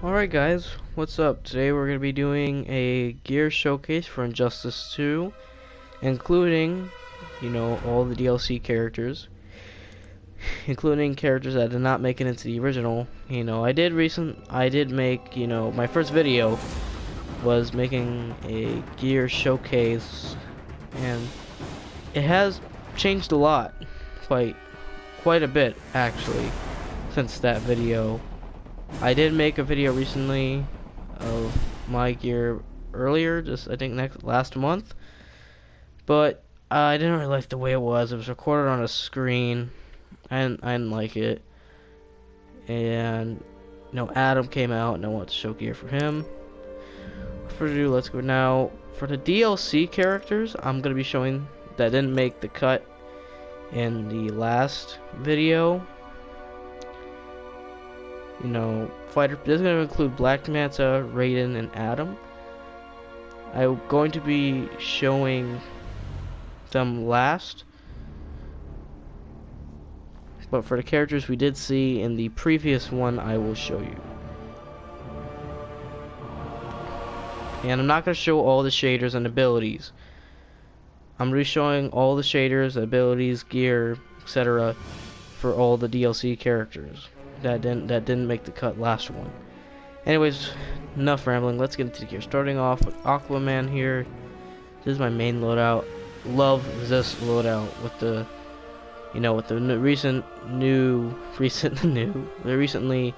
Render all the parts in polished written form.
Alright guys, what's up? Today we're going to be doing a gear showcase for Injustice 2, including, all the DLC characters, including characters that did not make it into the original. I did make, my first video was making a gear showcase, and it has changed a lot, quite a bit actually, since that video. I did make a video recently of my gear earlier, I think last month, but I didn't really like the way it was. It was recorded on a screen. I didn't like it, and Adam came out, and I want to show gear for him. Let's go now for the DLC characters. I'm gonna be showing that didn't make the cut in the last video. Fighter. This is going to include Black Manta, Raiden, and Adam. I'm going to be showing them last, but for the characters we did see in the previous one, I will show you. And I'm not going to show all the shaders and abilities. I'm going to be showing all the shaders, abilities, gear, etc. for all the DLC characters that didn't make the cut last one. Anyways, enough rambling. Let's get into the gear. Starting off with Aquaman here. This is my main loadout. Love this loadout with the recently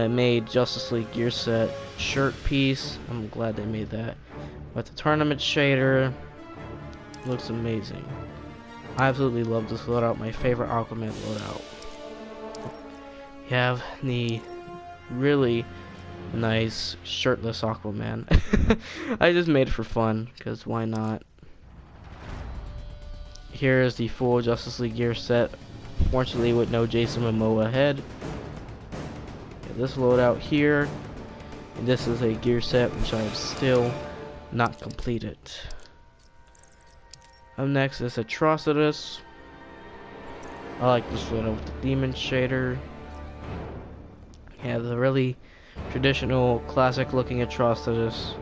made Justice League gear set shirt piece. I'm glad they made that. With the tournament shader, looks amazing. I absolutely love this loadout. My favorite Aquaman loadout. You have the really nice shirtless Aquaman. I just made it for fun, because why not? Here is the full Justice League gear set, fortunately with no Jason Momoa head. This loadout here, and this is a gear set which I have still not completed. Up next is Atrocitus. I like this loadout with the demon shader. Yeah, the really traditional, classic-looking Atrocitus.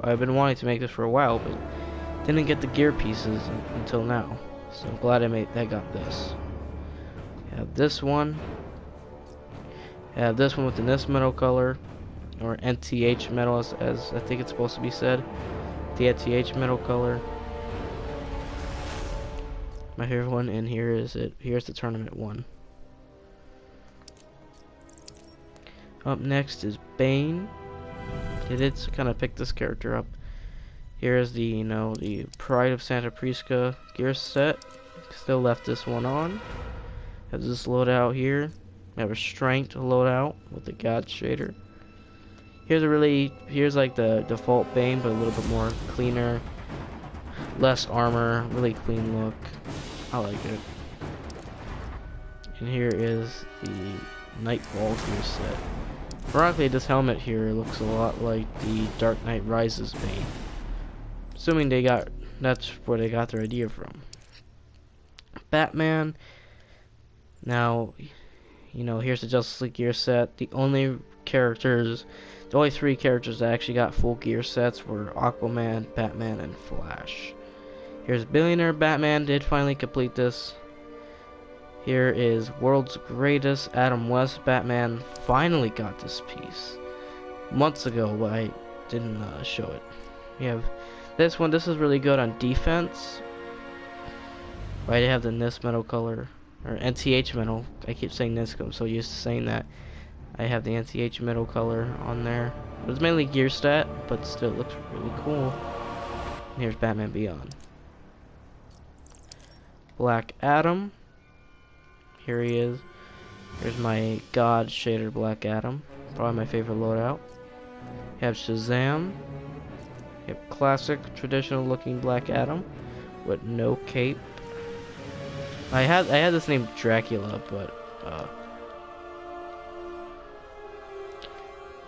I've been wanting to make this for a while, but didn't get the gear pieces until now. So I'm glad I got this. I have this one. I have this one with the NIST metal color, or NTH metal, as I think it's supposed to be said. The NTH metal color. My favorite one, and here's the tournament one. Up next is Bane. I did kind of pick this character up. Here is the Pride of Santa Prisca gear set. Still left this one on. Have this loadout here. I have a Strength loadout with the God shader. Here's like the default Bane, but a little bit more cleaner, less armor, really clean look. I like it. And here is the Nightfall gear set. Ironically, this helmet here looks a lot like the Dark Knight Rises Bane. Assuming that's where they got their idea from. Batman. Now, here's the Justice League gear set. The only three characters that actually got full gear sets were Aquaman, Batman, and Flash. Here's Billionaire Batman, did finally complete this. Here is World's Greatest Adam West Batman, finally got this piece. Months ago, but I didn't show it. We have this one. This is really good on defense. Right, I have the NIST metal color, or NTH metal. I keep saying NIST, I'm so used to saying that. I have the NTH metal color on there. It's mainly gear stat, but still looks really cool. And here's Batman Beyond. Black Adam. Here he is. Here's my God shader Black Adam. Probably my favorite loadout. You have Shazam. You have classic, traditional looking Black Adam with no cape. I had this named Dracula, but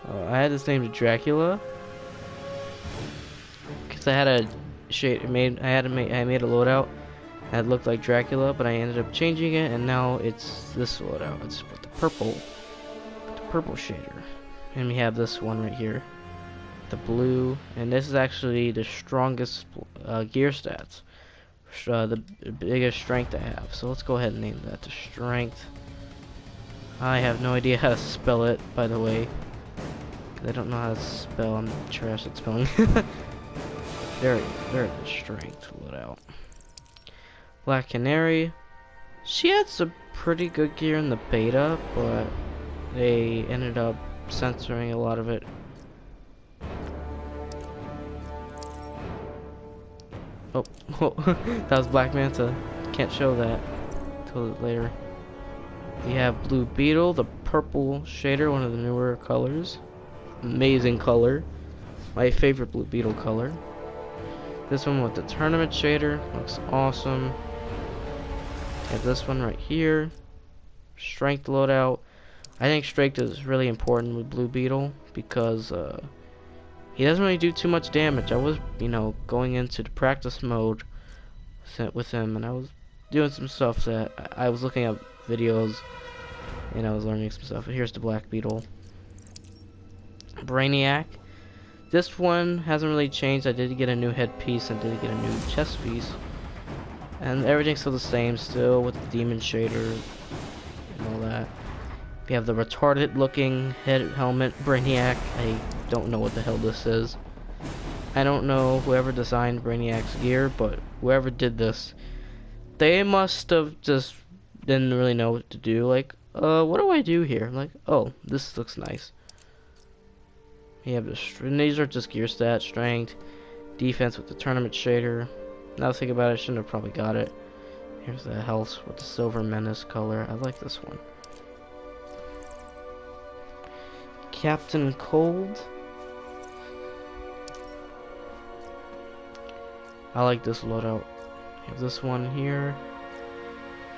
I had this named Dracula because I had a shade I made a loadout that looked like Dracula, but I ended up changing it, and now it's this loadout. It's with the purple shader. And we have this one right here, the blue, and this is actually the strongest gear stats, the biggest strength I have. So let's go ahead and name that the strength. I have no idea how to spell it, by the way. I don't know how to spell. I'm trash at spelling. There, the strength loadout. Black Canary. She had some pretty good gear in the beta, but they ended up censoring a lot of it. Oh, that was Black Manta. Can't show that till later. We have Blue Beetle, the purple shader, one of the newer colors. Amazing color. My favorite Blue Beetle color. This one with the tournament shader looks awesome. And this one right here, strength loadout. I think strength is really important with Blue Beetle because he doesn't really do too much damage. I was, going into the practice mode with him, and I was doing some stuff that I was looking at videos, and I was learning some stuff. Here's the Black Beetle. Brainiac. This one hasn't really changed. I did get a new headpiece and did get a new chest piece. And everything's still the same, still with the demon shader and all that. We have the retarded looking helmet Brainiac. I don't know what the hell this is. I don't know whoever designed Brainiac's gear, but whoever did this, they must have just didn't really know what to do. Like, what do I do here? I'm like, oh, this looks nice. Yeah, and these are just gear stats, strength, defense with the tournament shader. Now think about it, I shouldn't have probably got it. Here's the health with the silver menace color. I like this one. Captain Cold. I like this loadout. You have this one here.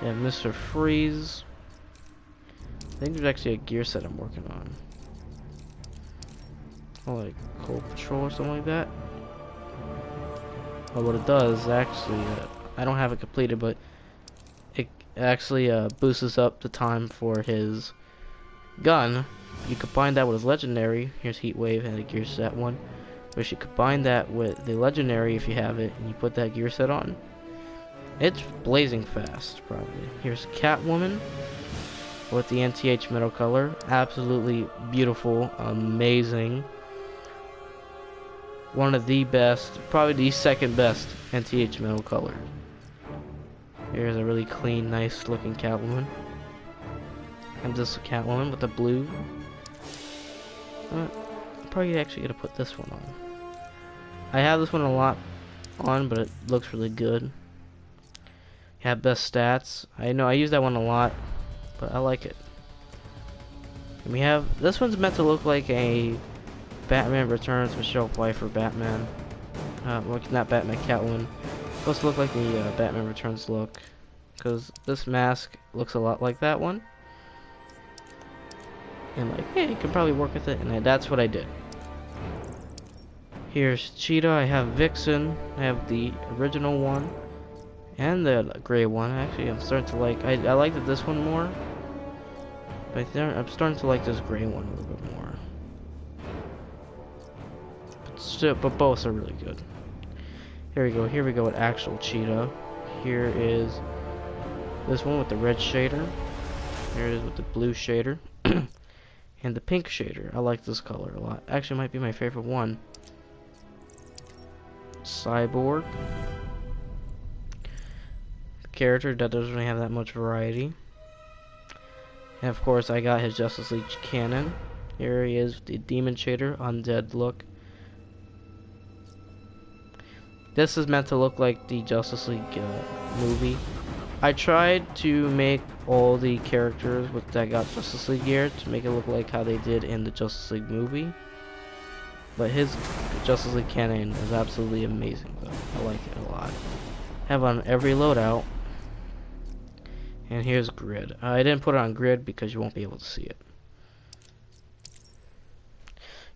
You have Mr. Freeze. I think there's actually a gear set I'm working on. Oh, like Cold Patrol or something like that. But what it does, actually, I don't have it completed, but it actually boosts up the time for his gun. You combine that with his legendary. Here's Heat Wave and the gear set one. But you combine that with the legendary if you have it, and you put that gear set on. It's blazing fast, probably. Here's Catwoman with the NTH metal color. Absolutely beautiful, amazing. One of the best, probably the second best NTH metal color. Here's a really clean, nice looking Catwoman. And this Catwoman with the blue. I'm probably actually gonna put this one on. I have this one a lot on, but it looks really good. You have best stats. I know I use that one a lot, but I like it. And we have, this one's meant to look like a Batman Returns Michelle Pfeiffer Batman. Well, not Batman, Catwoman. It's supposed to look like the Batman Returns look, because this mask looks a lot like that one. And like, hey, you can probably work with it, and that's what I did. Here's Cheetah. I have Vixen. I have the original one and the gray one. Actually, I'm starting to like. I liked this one more, but I'm starting to like this gray one a little bit more. But both are really good. Here we go. Here we go with actual Cheetah. Here is this one with the red shader. Here it is with the blue shader. And the pink shader. I like this color a lot. Actually, might be my favorite one. Cyborg. Character that doesn't really have that much variety. And of course, I got his Justice League canon. Here he is, the demon shader, undead look. This is meant to look like the Justice League movie. I tried to make all the characters that got Justice League gear to make it look like how they did in the Justice League movie. But his Justice League canon is absolutely amazing though. I like it a lot. Have on every loadout. And here's Grid. I didn't put it on Grid because you won't be able to see it.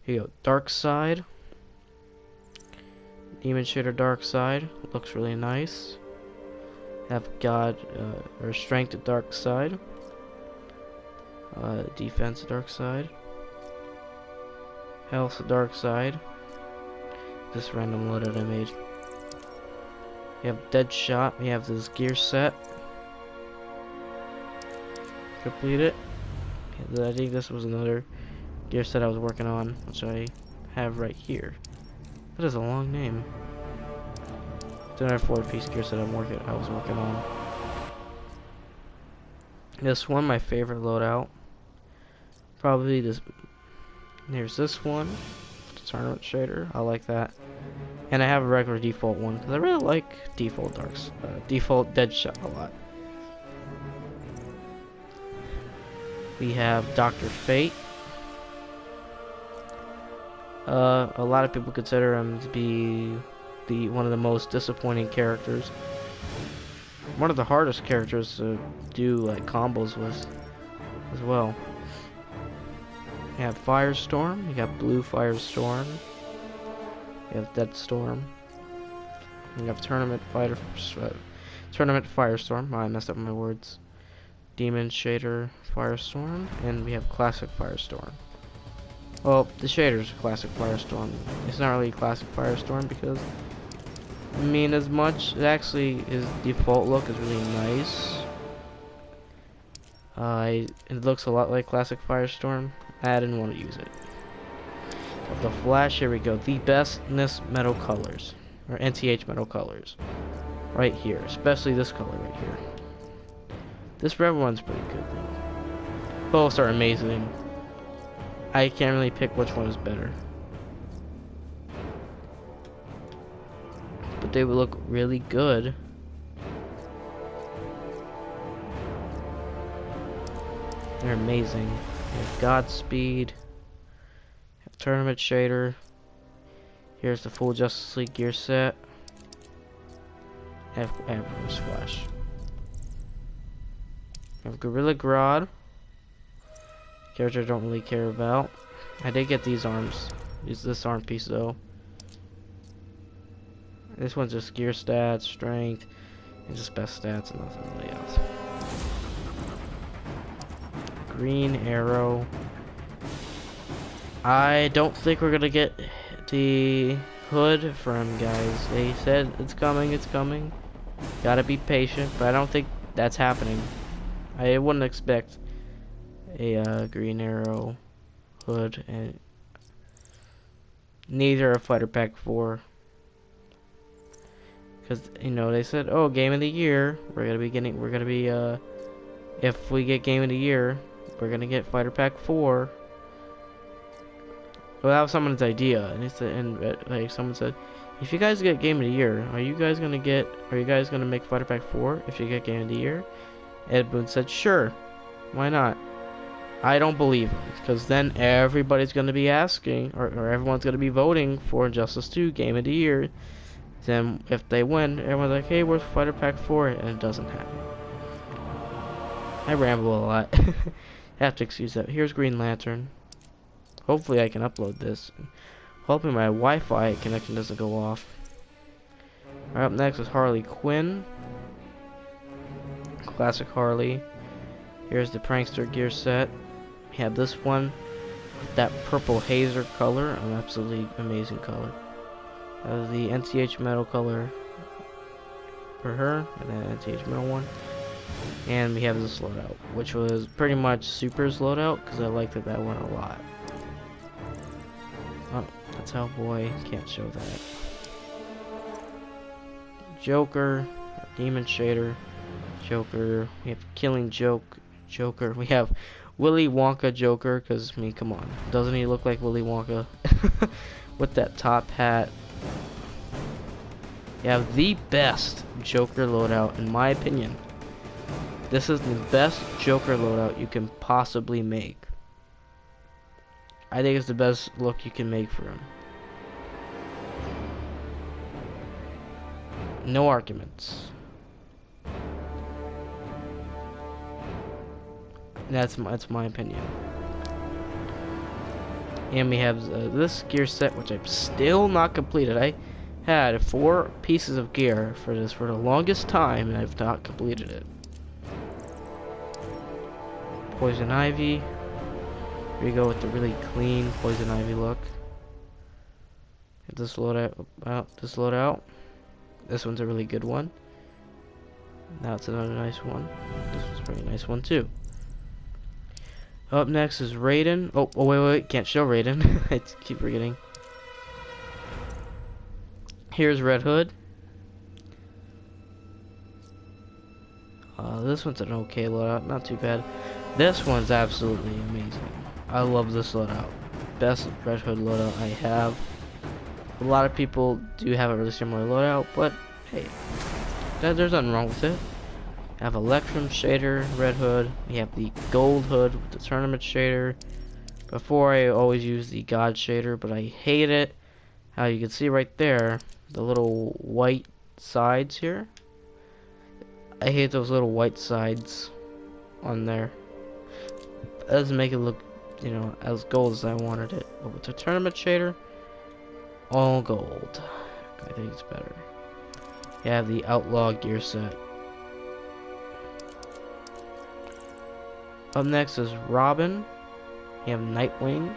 Here you go. Dark Side. Demon Shader Dark Side. Looks really nice. Have God, or Strength at Dark Side. Defense Dark Side. else dark side. This random loadout I made. We have Deadshot. We have this gear set. Complete it. I think this was another gear set I was working on, which I have right here. That is a long name. It's another 4-piece gear set I was working on. This one, my favorite loadout. Probably this. There's this one. Tournament shader. I like that. And I have a regular default one because I really like default default Deadshot a lot. We have Dr. Fate. A lot of people consider him to be one of the most disappointing characters. One of the hardest characters to do like combos with as well. We have Firestorm. We got Blue Firestorm. We have Deadstorm. We have Tournament Firestorm. Oh, I messed up my words. Demon Shader Firestorm, and we have Classic Firestorm. Well, the shader's Classic Firestorm. It's not really Classic Firestorm because, I mean, as much, actually, his default look is really nice. It looks a lot like Classic Firestorm. I didn't want to use it. The Flash, here we go. The bestness metal colors, or NTH metal colors, right here. Especially this color right here. This red one's pretty good though. Both are amazing. I can't really pick which one is better. But they would look really good. They're amazing. We have Godspeed. We have Tournament Shader. Here's the full Justice League gear set. I have Reverse Flash. We have Gorilla Grodd. Character I don't really care about. I did get these arms. Use this arm piece though. This one's just gear stats, strength, and just best stats and nothing really else. Green Arrow. I don't think we're gonna get the hood from guys. They said it's coming, it's coming. Gotta be patient, but I don't think that's happening. I wouldn't expect a Green Arrow hood, and neither a Fighter Pack 4. Because, you know, they said, oh, Game of the Year, if we get Game of the Year, we're gonna get Fighter Pack 4. Well, that was someone's idea, and like someone said, if you guys get Game of the Year, are you guys gonna make Fighter Pack 4 if you get Game of the Year? Ed Boon said, sure, why not? I don't believe him, because then everybody's gonna be asking, or everyone's gonna be voting for Injustice 2 Game of the Year. Then if they win, everyone's like, hey, where's Fighter Pack 4? And it doesn't happen. I ramble a lot. Have to excuse that. Here's Green Lantern. Hopefully I can upload this. Hoping my Wi-Fi connection doesn't go off. Right, up next is Harley Quinn. Classic Harley. Here's the Prankster gear set. We have this one with that purple hazer color, an absolutely amazing color. The NCH metal color for her, and then NCH metal one. And we have this loadout, which was pretty much Super's loadout, because I liked that one a lot. Oh, that's how boy, can't show that. Joker, Demon Shader, Joker, we have Killing Joker, we have Willy Wonka Joker, because, I mean, come on, doesn't he look like Willy Wonka? With that top hat. You have the best Joker loadout, in my opinion. This is the best Joker loadout you can possibly make. I think it's the best look you can make for him. No arguments. That's my opinion. And we have this gear set, which I'm still not completed. I had 4 pieces of gear for this for the longest time, and I've not completed it. Poison Ivy. Here we go with the really clean Poison Ivy look. Get this load out. This load out. This one's a really good one. That's another nice one. This one's a pretty nice one too. Up next is Raiden. Oh, wait, can't show Raiden. I keep forgetting. Here's Red Hood. This one's an okay loadout, not too bad. This one's absolutely amazing. I love this loadout. Best Red Hood loadout I have. A lot of people do have a really similar loadout, but hey, there's nothing wrong with it. I have Electrum shader, Red Hood. We have the Gold Hood with the Tournament shader. Before I always use the God shader, but I hate it. How you can see right there, the little white sides here. I hate those little white sides on there. It doesn't make it look, you know, as gold as I wanted it. But with the Tournament shader, all gold. I think it's better. You have the Outlaw gear set. Up next is Robin. You have Nightwing.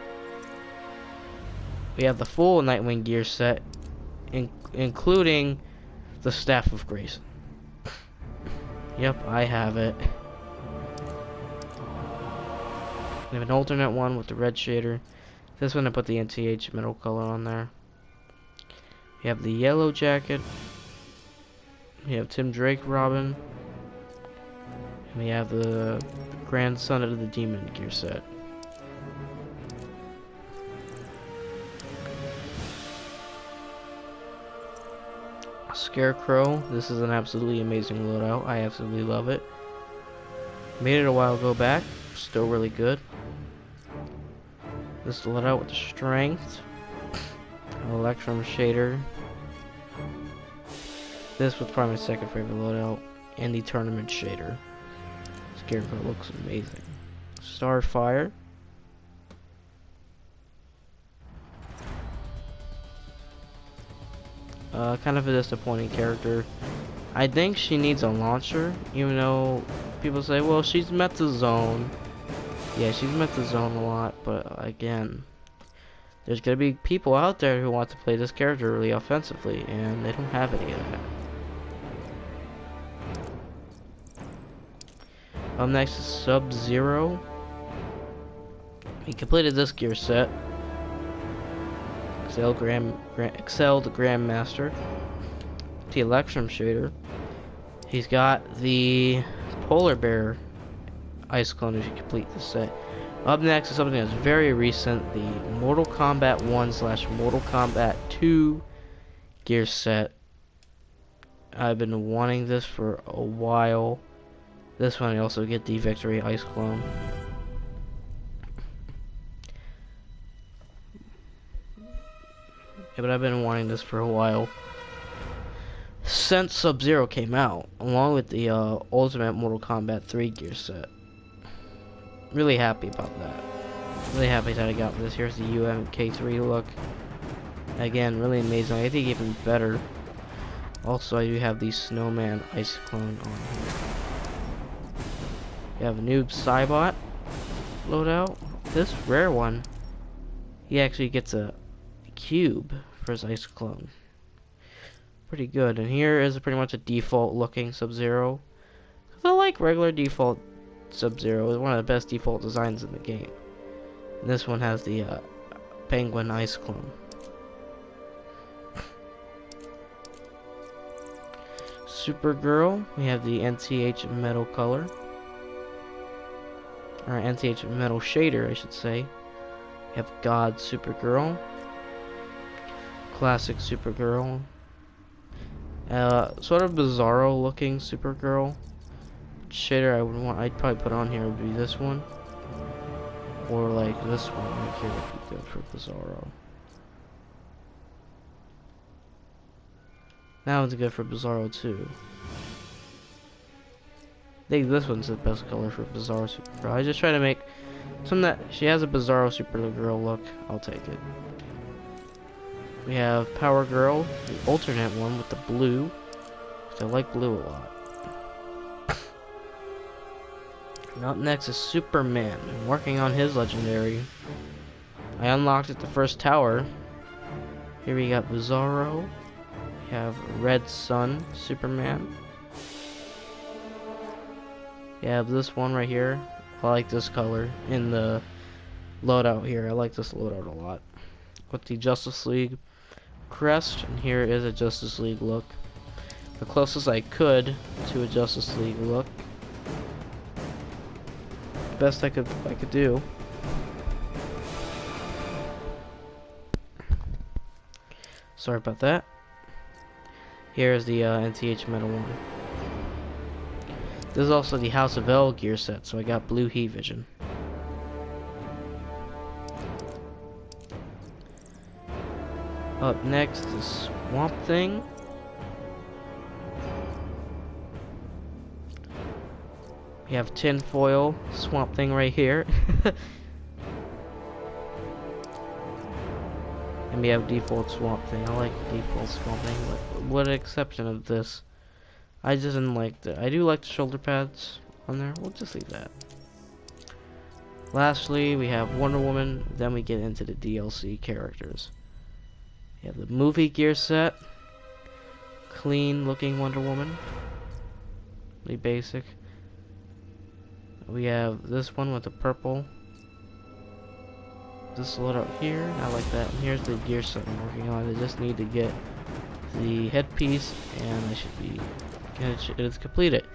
We have the full Nightwing gear set, including the Staff of Grace. Yep, I have it. We have an alternate one with the red shader. This one I put the NTH metal color on there. We have the yellow jacket. We have Tim Drake Robin. And we have the grandson of the demon gear set. Scarecrow. This is an absolutely amazing loadout. I absolutely love it. Made it a while ago back. Still really good. This loadout with the strength. Electrum shader. This was probably my second favorite loadout. And the Tournament shader. Scarecrow looks amazing. Starfire. Kind of a disappointing character. I think she needs a launcher, even though people say, well, she's met the zone. Yeah, she's met the zone a lot, but again, there's gonna be people out there who want to play this character really offensively, and they don't have any of that. Up next is Sub-Zero. He completed this gear set. Excelled Grandmaster. The Electrum shader. He's got the Polar Bear Ice Clone if you complete this set. Up next is something that's very recent, the Mortal Kombat 1 / Mortal Kombat 2 gear set. I've been wanting this for a while. This one I also get the Victory Ice Clone. Yeah, but I've been wanting this for a while since Sub-Zero came out, along with the Ultimate Mortal Kombat 3 gear set. Really happy about that. Really happy that I got this. Here's the UMK3 look. Again, really amazing. I think even better. Also, I do have the Snowman Ice Clone on here. You have a Noob Saibot loadout. This rare one, he actually gets a cube for his Ice Clone. Pretty good. And here is pretty much a default looking Sub-Zero. I like regular default Sub-Zero. It's one of the best default designs in the game. And this one has the Penguin Ice Clone. Supergirl, we have the NTH metal color. Or NTH metal shader, I should say. We have God Supergirl. Classic Supergirl. Sort of bizarro looking Supergirl. Shader I'd probably put on here would be this one. Or like this one right here would be good for Bizarro. That one's good for Bizarro too. I think this one's the best color for Bizarro Supergirl. I just try to make something that she has a Bizarro Supergirl look. I'll take it. We have Power Girl, the alternate one with the blue. I like blue a lot. And up next is Superman. I'm working on his legendary. I unlocked at the first tower. Here we got Bizarro. We have Red Sun, Superman. We have this one right here. I like this color in the loadout here. I like this loadout a lot. With the Justice League crest, and here is a Justice League look. The closest I could to a Justice League look. Best I could do. Sorry about that. Here's the NTH Metal one. This is also the House of L gear set, so I got blue heat vision. Up next is Swamp Thing. We have tinfoil Swamp Thing right here. And we have default Swamp Thing. I like default Swamp Thing. What an exception of this. I just didn't like I do like the shoulder pads on there. We'll just leave that. Lastly, we have Wonder Woman. Then we get into the DLC characters. We have the movie gear set. Clean looking Wonder Woman. Really basic. We have this one with the purple. This loadout here. I like that. And here's the gear set I'm working on. I just need to get the headpiece and I should be it is completed.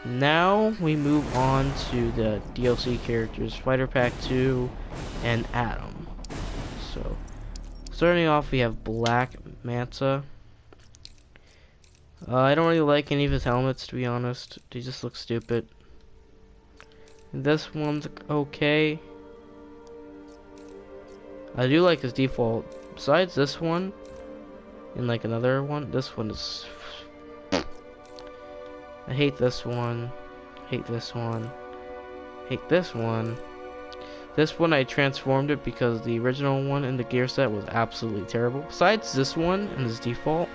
Now we move on to the DLC characters, Fighter Pack 2 and Atom. So starting off we have Black Manta. I don't really like any of his helmets, to be honest. They just look stupid. This one's okay. I do like his default. Besides this one and like another one, this one is I hate this one, hate this one, hate this one. This one I transformed it because the original one in the gear set was absolutely terrible. Besides this one and his default,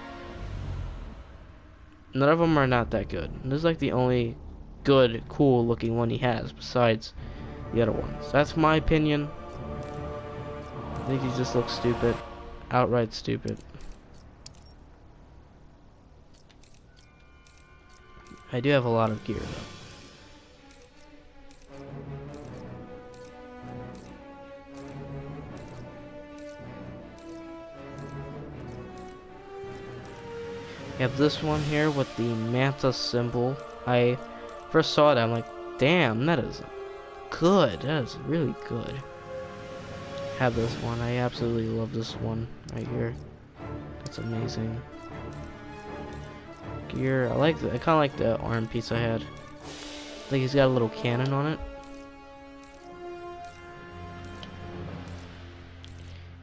none of them are not that good. And this is like the only good, cool looking one he has besides the other ones. That's my opinion. I think he just looks stupid. Outright stupid. I do have a lot of gear though. We have this one here with the Manta symbol. I first saw it, I'm like, damn, that is good. That is really good. Have this one. I absolutely love this one right here. That's amazing. Gear. I kind of like the arm piece I had. I think he's got a little cannon on it.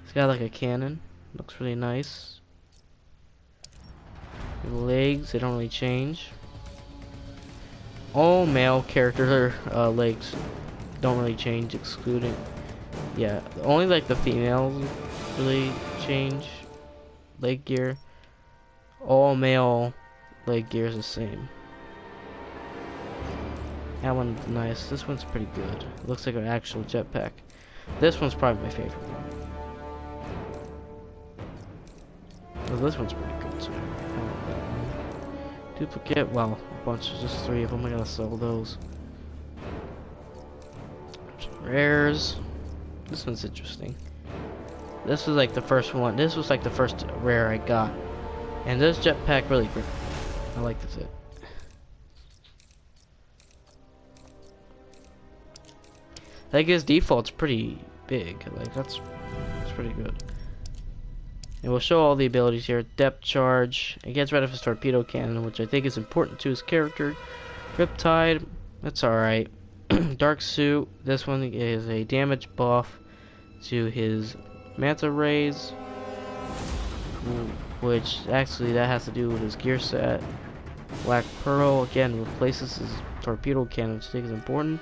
He's got like a cannon. Looks really nice. The legs, they don't really change. All male character legs don't really change, excluding. Yeah, only like the females really change leg gear. All male leg gear is the same. That one's nice. This one's pretty good. Looks like an actual jetpack. This one's probably my favorite one. Well, this one's pretty good too. I like that one. Duplicate, well, a bunch, just 3 of them. I gotta sell those. Some rares. This one's interesting. This was like the first one. This was like the first rare I got. And this jetpack really great. I like this it. Like his default's pretty big. Like that's pretty good. And we'll show all the abilities here. Depth charge. It gets rid of his torpedo cannon, which I think is important to his character. Riptide. That's alright. Dark suit. This one is a damage buff to his manta rays, which actually that has to do with his gear set. Black Pearl again replaces his torpedo cannon, which I think is important.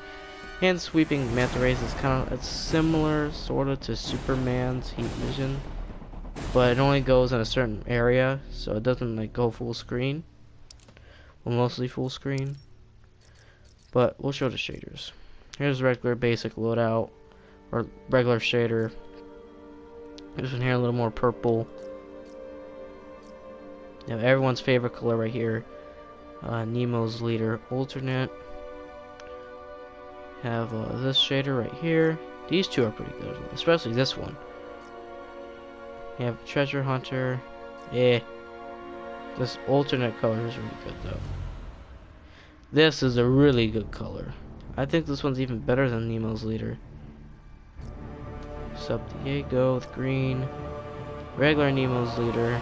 And sweeping manta rays is kind of similar, sort of, to Superman's heat vision, but it only goes in a certain area, so it doesn't like go full screen. Well, mostly full screen. But we'll show the shaders. Here's regular basic loadout, or regular shader. This one here a little more purple. Now everyone's favorite color right here. Nemo's leader alternate. Have this shader right here. These two are pretty good, especially this one. You have treasure hunter. Yeah. This alternate color is really good though. This is a really good color. I think this one's even better than Nemo's leader. Sub Diego with green. Regular Nemo's leader.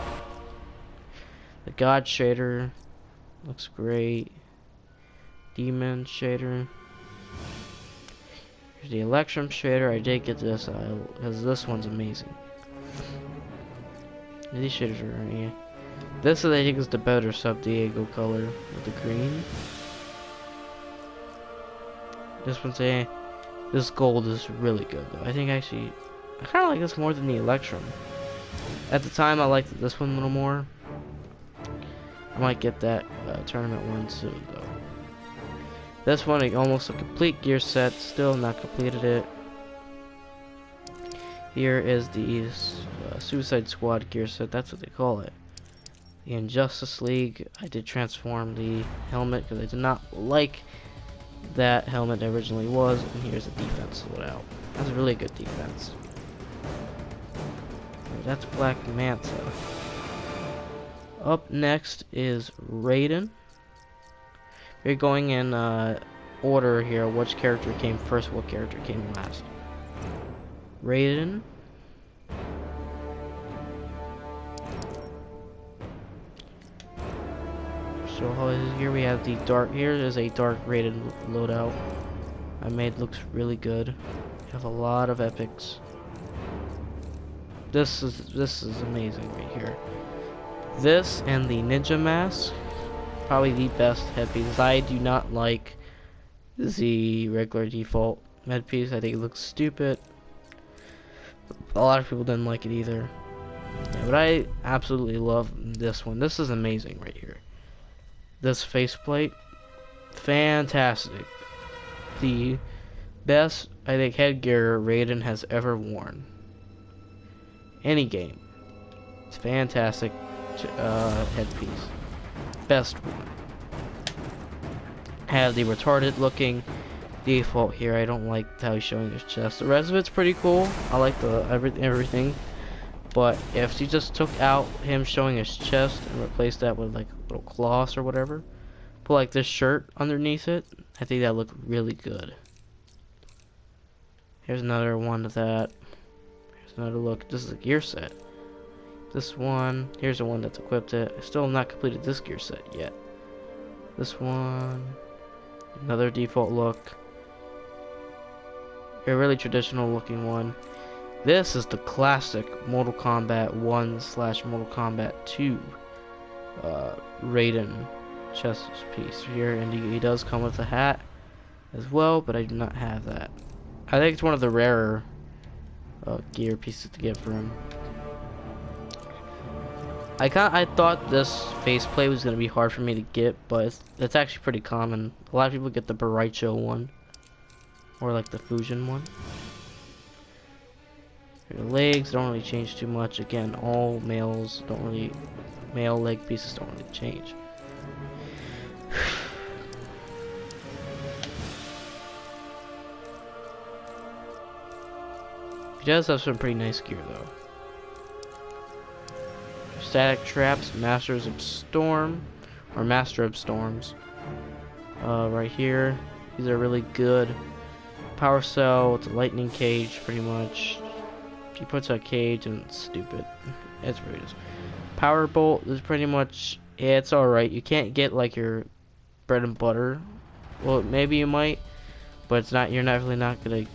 The God shader looks great. Demon shader. Here's the Electrum shader. I did get this because this one's amazing. These shaders are yeah. This I think is the better Sub Diego color with the green. This one's a. This gold is really good though. I think actually I kind of like this more than the Electrum. At the time I liked this one a little more. I might get that tournament one soon though. This one almost a complete gear set. Still not completed it. Here is the Suicide Squad gear set. That's what they call it. The Injustice League. I did transform the helmet because I did not like that helmet originally was. And here's the defense loadout. That's a really good defense. That's Black Manta. Up next is Raiden. We're going in order here. Which character came first? What character came last? Raiden. So here we have the dark. Here is a dark Raiden loadout. I made looks really good. You have a lot of epics. This is amazing right here. This and the ninja mask, probably the best headpiece. I do not like the regular default headpiece. I think it looks stupid. A lot of people didn't like it either. Yeah, but I absolutely love this one. This is amazing right here. This faceplate, fantastic. The best, I think, headgear Raiden has ever worn. Any game. It's fantastic headpiece. Best one. Have the retarded looking default here. I don't like how he's showing his chest. The rest of it's pretty cool. I like the everything. But if you just took out him showing his chest and replaced that with like little cloths or whatever, put like this shirt underneath it, I think that looked really good. Here's another one of that. Here's another look. This is a gear set. This one, here's the one that's equipped it. I still have not completed this gear set yet. This one, another default look. A really traditional looking one. This is the classic Mortal Kombat 1/Mortal Kombat 2 Raiden chest piece here, and he does come with a hat as well, but I do not have that. I think it's one of the rarer gear pieces to get for him. I thought this faceplate was gonna be hard for me to get, but it's actually pretty common. A lot of people get the Baraicho one, or like the Fusion one. The legs don't really change too much. Again, all males don't really, male leg pieces don't really change. He does have some pretty nice gear though. Static traps, Masters of Storm, or Master of Storms. Right here, these are really good. Power cell, it's a lightning cage, pretty much. He puts a cage and it's stupid. It's what it is. Power bolt is pretty much, yeah, it's alright. You can't get like your bread and butter. Well, maybe you might, but it's not. You're not really not gonna.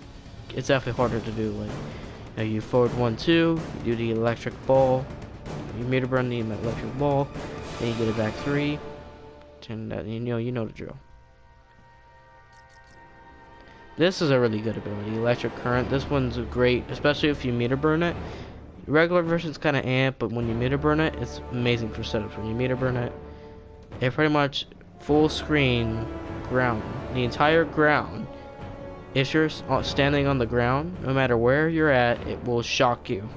It's definitely harder to do. Like, you know, you forward 1-2, you do the electric ball, you meter burn the electric ball, then you get it back 3, and you know the drill. This is a really good ability, electric current. This one's great, especially if you meter burn it. Regular version's kind of amp, but when you meter burn it, it's amazing for setups. When you meter burn it, it pretty much full screen ground, the entire ground. If you're standing on the ground, no matter where you're at, it will shock you.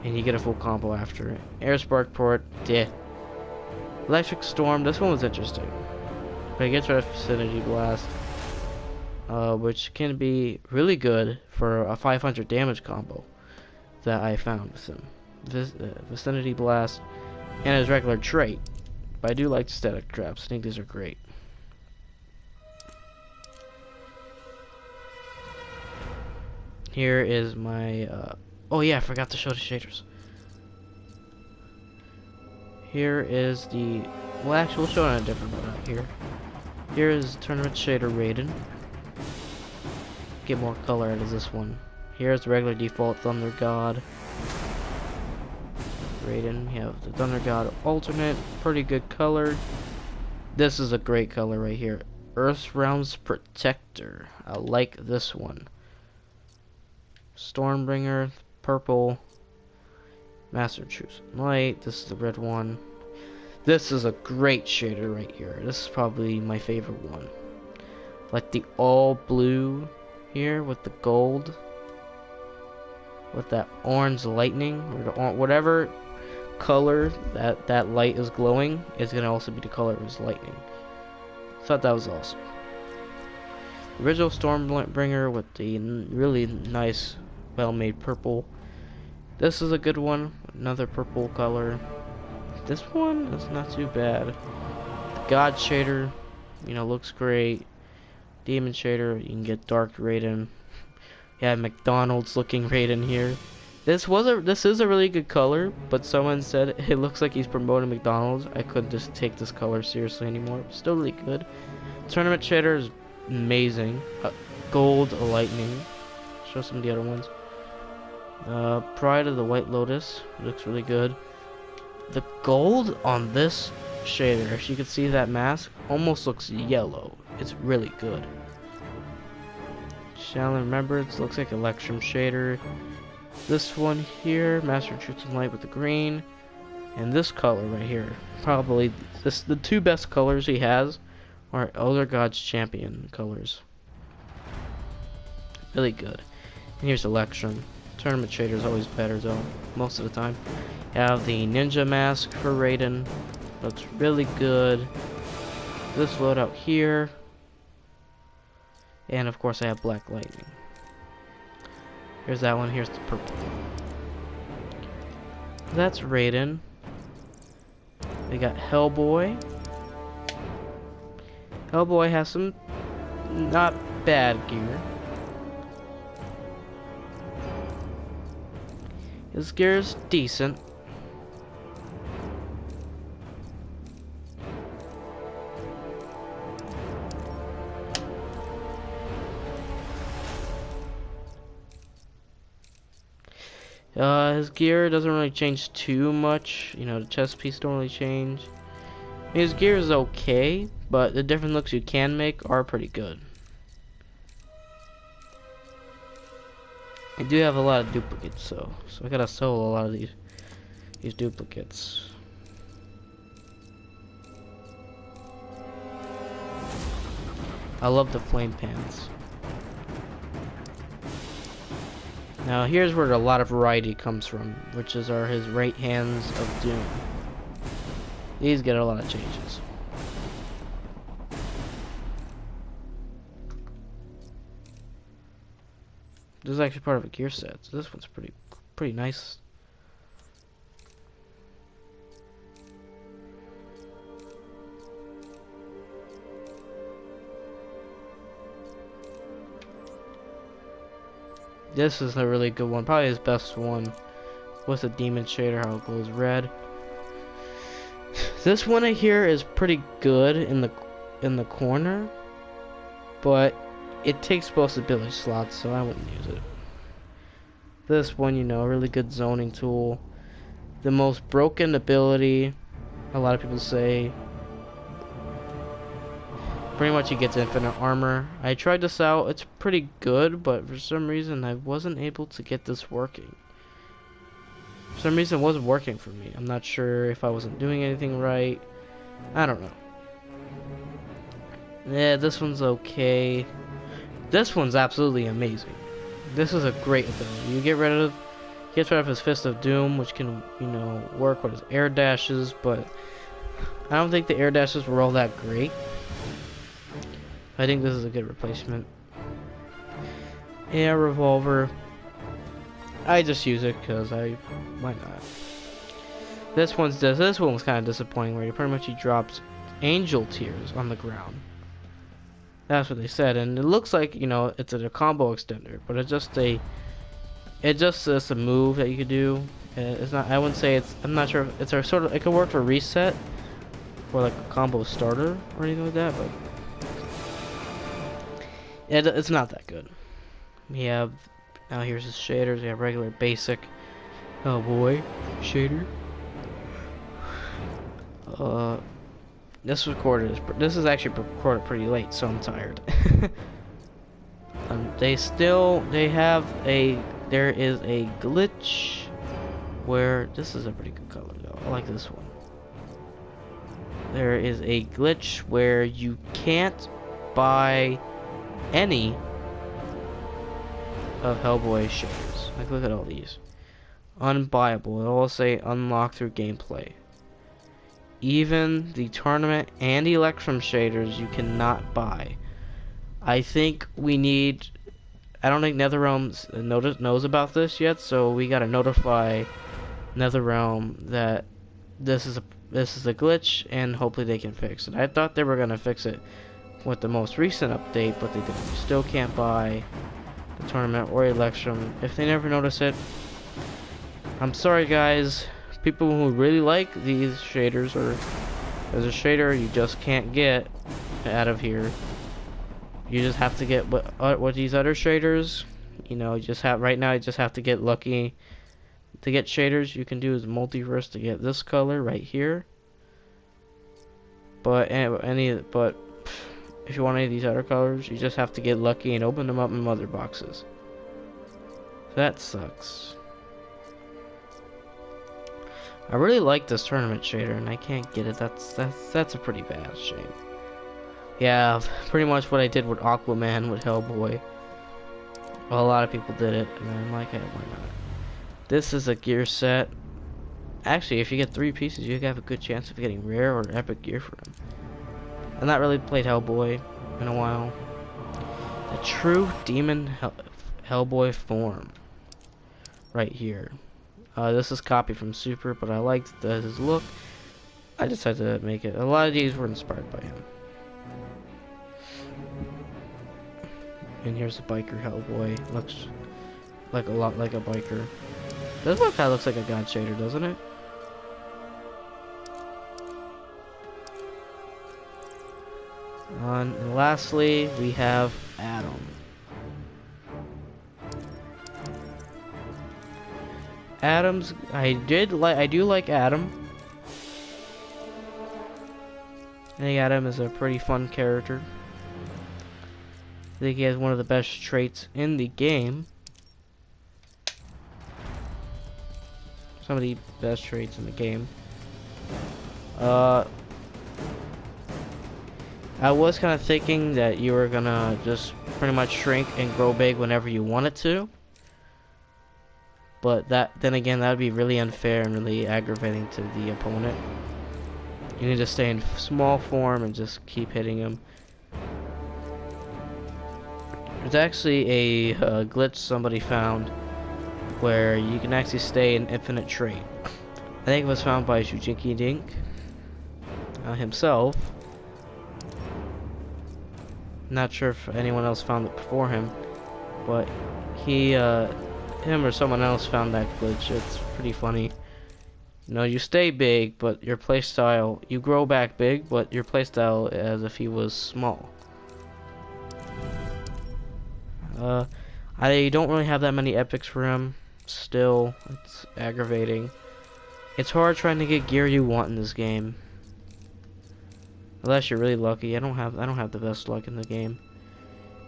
and you get a full combo after it. Air Spark Port, yeah. Electric Storm, this one was interesting. But it gets rid of Vicinity Blast, which can be really good for a 500 damage combo that I found with him. Vicinity Blast and his regular trait. But I do like Static Traps. I think these are great. Here is my, oh yeah, I forgot to show the shaders. Here is the, well actually we'll show it on a different one out here. Here is Tournament Shader Raiden. Get more color out of this one. Here's the regular default Thunder God Raiden. You have the Thunder God alternate, pretty good color. This is a great color right here. Earth Realms Protector. I like this one. Stormbringer, purple. Master Truce Light. This is the red one. This is a great shader right here. This is probably my favorite one. Like the all blue here with the gold, with that orange lightning, or the whatever color that light is glowing is gonna also be the color of his lightning. Thought that was awesome. Original Stormbringer with the really nice, well-made purple. This is a good one. Another purple color. This one is not too bad. The God Shader, you know, looks great. Demon Shader, you can get Dark Raiden. Yeah, McDonald's looking Raiden here. This is a really good color, but someone said it looks like he's promoting McDonald's. I couldn't just take this color seriously anymore. Still really good. Tournament Shader is amazing. Gold Lightning. Show some of the other ones. Pride of the White Lotus looks really good. The gold on this shader, as you can see, that mask almost looks yellow. It's really good. Shall Remembrance looks like Electrum shader. This one here, Master Truth and Light with the green, and this color right here. Probably the two best colors he has are Elder Gods Champion colors. Really good. And here's Electrum. Tournament shader is always better though, most of the time. You have the Ninja Mask for Raiden. Looks really good. This loadout here. And of course I have Black Lightning. Here's that one, here's the purple. That's Raiden. We got Hellboy. Hellboy has some not bad gear. His gear is decent. His gear doesn't really change too much. You know, the chest piece don't really change. His gear is okay, but the different looks you can make are pretty good. I do have a lot of duplicates, so I gotta sell a lot of these duplicates. I love the flame pans. Now here's where a lot of variety comes from, which are his right hands of doom. These get a lot of changes. This is actually part of a gear set, so this one's pretty nice. This is a really good one, probably his best one. With the Demon Shader, how it glows red. This one right here is pretty good in the corner, but it takes both ability slots, so I wouldn't use it. This one, you know, a really good zoning tool. The most broken ability, a lot of people say. Pretty much he gets infinite armor. I tried this out, it's pretty good, but for some reason I wasn't able to get this working. For some reason it wasn't working for me. I'm not sure if I wasn't doing anything right. I don't know. Yeah, this one's okay. This one's absolutely amazing. This is a great ability. You get rid of He gets rid of his Fist of Doom, which can, you know, work with his air dashes, but I don't think the air dashes were all that great. I think this is a good replacement. Air revolver. I just use it because why not? This one was kind of disappointing, where he drops angel tears on the ground. That's what they said, and it looks like, you know, it's a combo extender, but it's just a move that you could do. It's not. I wouldn't say it's. I'm not sure if it's a sort of. It could work for reset, or like a combo starter or anything like that, but it's not that good. We have now. Here's his shaders. We have regular basic. Oh boy, shader. This is actually recorded pretty late, so I'm tired. There is a glitch where this is a pretty good color though. I like this one. There is a glitch where you can't buy any of Hellboy shaders. Like, look at all these. Unbuyable. It'll all say unlocked through gameplay. Even the tournament and Electrum shaders you cannot buy. I think we need. I don't think NetherRealm knows about this yet, so we gotta notify NetherRealm that this is a glitch, and hopefully they can fix it. I thought they were gonna fix it with the most recent update, but they didn't. You still can't buy the tournament or Electrum if they never notice it. I'm sorry, guys. People who really like these shaders, or there's a shader you just can't get out of here. You just have to get what these other shaders, you know, you just have to get lucky to get shaders. You can do is multiverse to get this color right here. But if you want any of these other colors, you just have to get lucky and open them up in mother boxes. That sucks. I really like this tournament shader, and I can't get it. That's a pretty bad shame. Yeah, pretty much what I did with Aquaman with Hellboy. Well, a lot of people did it, and I'm like, hey, why not? This is a gear set. Actually, if you get 3 pieces, you have a good chance of getting rare or epic gear for them. I've not really played Hellboy in a while. The true demon Hellboy form. Right here. This is copied from Super, but I liked his look. I decided to make it. A lot of these were inspired by him. And here's the biker Hellboy. Looks like a lot like a biker. This one kind of looks like a god shader, doesn't it? And lastly, we have Adam. I do like Adam. I think Adam is a pretty fun character. I think he has one of the best traits in the game. Some of the best traits in the game. I was kind of thinking that you were gonna just pretty much shrink and grow big whenever you wanted to. But then again, that would be really unfair and really aggravating to the opponent. You need to stay in small form and just keep hitting him. There's actually a glitch somebody found where you can actually stay in infinite trait. I think it was found by Jujinki Dink himself. Not sure if anyone else found it before him, but him or someone else found that glitch. It's pretty funny. You know, you stay big, but your playstyle, you grow back big, but your playstyle as if he was small. I don't really have that many epics for him. Still, it's aggravating. It's hard trying to get gear you want in this game. Unless you're really lucky. I don't have the best luck in the game.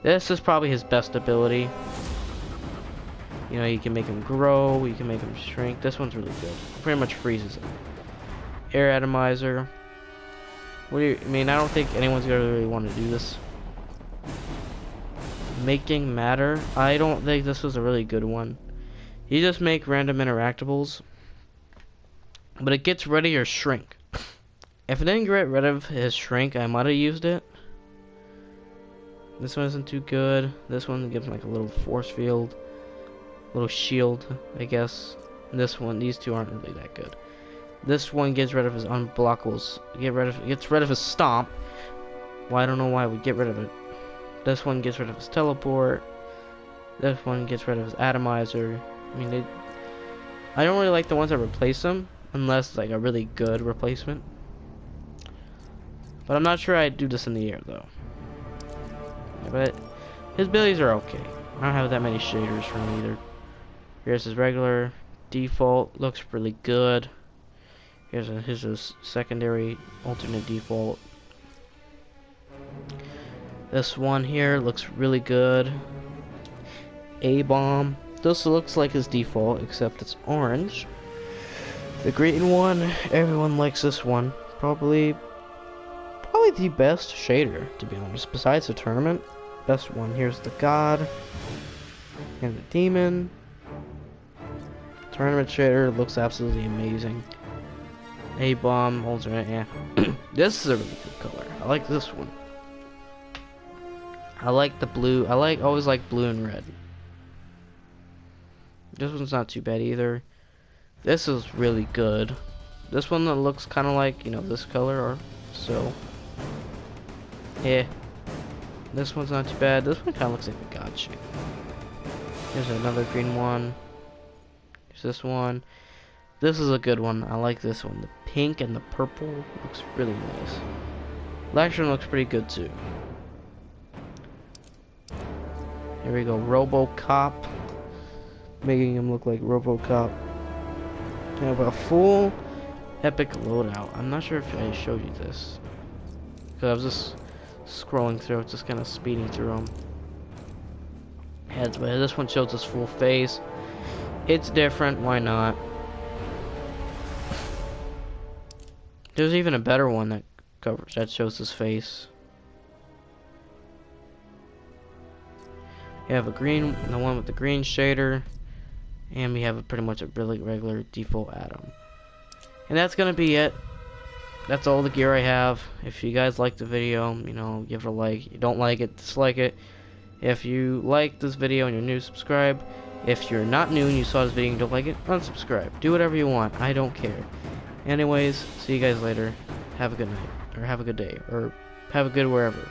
This is probably his best ability. You know, you can make him grow, you can make him shrink. This one's really good. It pretty much freezes him. Air atomizer. What do you I mean? I don't think anyone's gonna really want to do this. Making matter. I don't think this was a really good one. You just make random interactables, but it gets rid of your shrink. If it didn't get rid of his shrink, I might have used it. This one isn't too good. This one gives him like a little force field, little shield, I guess. This one, these two aren't really that good. This one gets rid of his unblockables. Gets rid of his stomp. Well, I don't know why we get rid of it. This one gets rid of his teleport. This one gets rid of his atomizer. I mean, I don't really like the ones that replace them, unless it's like a really good replacement. But I'm not sure I'd do this in the air though. Yeah, but his abilities are okay. I don't have that many shaders for him either. Here's his regular default. Looks really good. Here's his secondary alternate default. This one here looks really good. A-bomb. This looks like his default, except it's orange. The green one, everyone likes this one. Probably the best shader, to be honest. Besides the tournament, best one. Here's the god and the demon. Tournament shader looks absolutely amazing. A-bomb, alternate, yeah. This is a really good color. I like this one. I like the blue. Always like blue and red. This one's not too bad either. This is really good. This one that looks kind of like, you know, this color or so. Yeah. This one's not too bad. This one kind of looks like a god shape. Here's another green one. Here's this one. This is a good one. I like this one. The pink and the purple looks really nice. Electron looks pretty good too. Here we go. RoboCop. Making him look like RoboCop. We have a full epic loadout. I'm not sure if I showed you this, because I was just scrolling through it, just kind of speeding through them. Heads, but this one shows his full face. It's different. Why not? There's even a better one that shows his face. You have a green, the one with the green shader, and we have pretty much a really regular default atom. And that's gonna be it. That's all the gear I have. If you guys like the video, you know, give it a like. You don't like it, dislike it. If you like this video and you're new, subscribe. If you're not new and you saw this video and don't like it, unsubscribe. Do whatever you want. I don't care. Anyways, see you guys later. Have a good night, or have a good day, or have a good wherever.